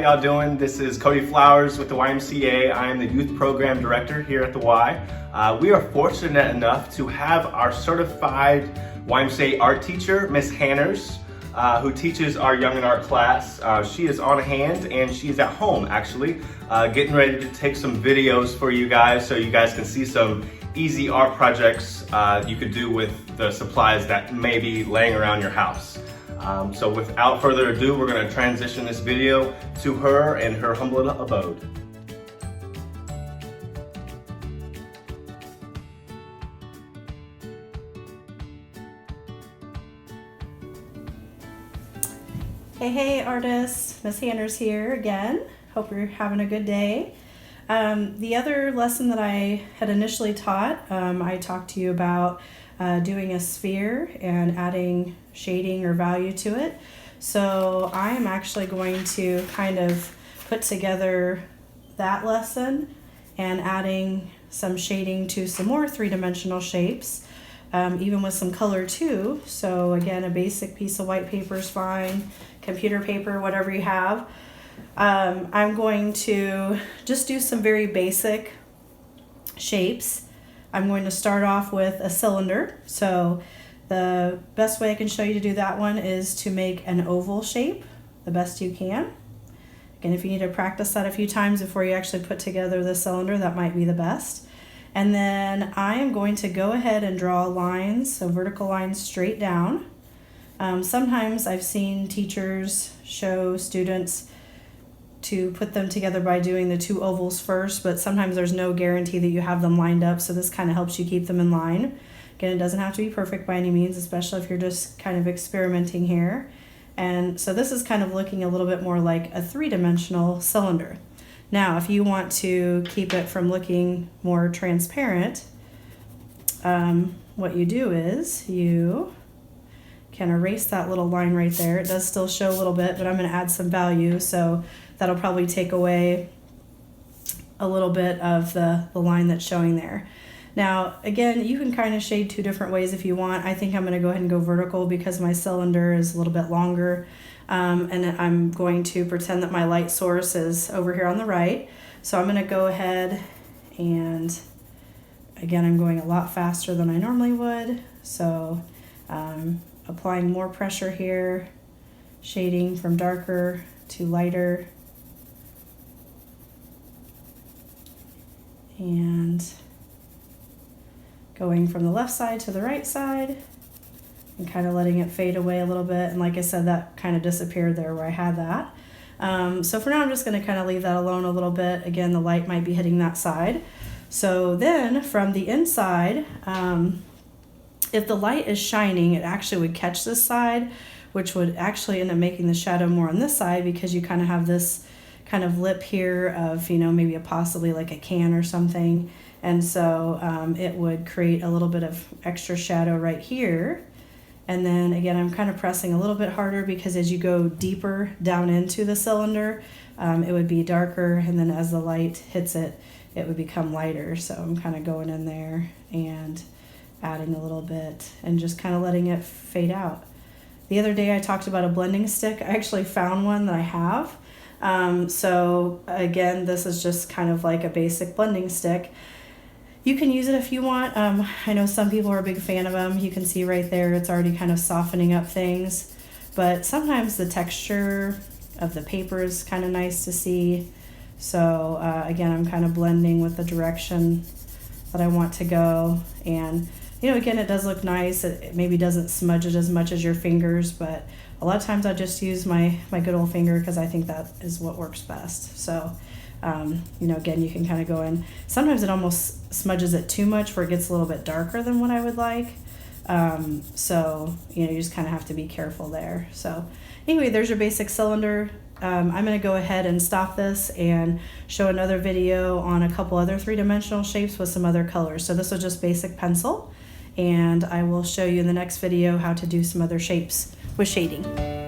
y'all doing? This is Cody Flowers with the YMCA. I am the Youth Program Director here at the Y. We are fortunate enough to have our certified YMCA art teacher, Miss Hanners, who teaches our Young in Art class. She is on hand and she's at home actually, getting ready to take some videos for you guys so you guys can see some easy art projects you could do with the supplies that may be laying around your house. So without further ado, we're going to transition this video to her and her humble abode. Hey artists, Miss Hanners here again. Hope you're having a good day. The other lesson that I had initially taught, I talked to you about doing a sphere and adding shading or value to it. So I am actually going to kind of put together that lesson and adding some shading to some more three-dimensional shapes, even with some color too. So again, a basic piece of white paper is fine, computer paper, whatever you have. I'm going to just do some very basic shapes. I'm going to start off with a cylinder. So the best way I can show you to do that one is to make an oval shape the best you can. Again, if you need to practice that a few times before you actually put together the cylinder, that might be the best. And then I am going to go ahead and draw lines, so vertical lines straight down. Sometimes I've seen teachers show students to put them together by doing the two ovals first, but sometimes there's no guarantee that you have them lined up, so this kind of helps you keep them in line. Again, it doesn't have to be perfect by any means, especially if you're just kind of experimenting here. And so this is kind of looking a little bit more like a three-dimensional cylinder. Now, if you want to keep it from looking more transparent, what you do is you can erase that little line right there. It does still show a little bit, but I'm going to add some value, so that'll probably take away a little bit of the line that's showing there. Now, again, you can kind of shade two different ways if you want. I think I'm going to go ahead and go vertical because my cylinder is a little bit longer. And I'm going to pretend that my light source is over here on the right. So I'm going to go ahead and, again, I'm going a lot faster than I normally would. So applying more pressure here, shading from darker to lighter. And going from the left side to the right side and kind of letting it fade away a little bit. And like I said, that kind of disappeared there where I had that. So for now, I'm just going to kind of leave that alone a little bit. Again, the light might be hitting that side. So then from the inside, if the light is shining, it actually would catch this side, which would actually end up making the shadow more on this side because you kind of have this kind of lip here of, you know, maybe possibly like a can or something. And so it would create a little bit of extra shadow right here. And then again, I'm kind of pressing a little bit harder because as you go deeper down into the cylinder, it would be darker. And then as the light hits it, it would become lighter. So I'm kind of going in there and adding a little bit and just kind of letting it fade out. The other day I talked about a blending stick. I actually found one that I have. So again, this is just kind of like a basic blending stick. You can use it if you want. I know some people are a big fan of them. You can see right there, it's already kind of softening up things. But sometimes the texture of the paper is kind of nice to see. So again, I'm kind of blending with the direction that I want to go. And you know, again, it does look nice. It maybe doesn't smudge it as much as your fingers, but a lot of times I just use my good old finger because I think that is what works best. So, you know, again, you can kind of go in. Sometimes it almost smudges it too much where it gets a little bit darker than what I would like. So, you know, you just kind of have to be careful there. So anyway, there's your basic cylinder. I'm going to go ahead and stop this and show another video on a couple other three-dimensional shapes with some other colors. So this was just basic pencil, and I will show you in the next video how to do some other shapes with shading.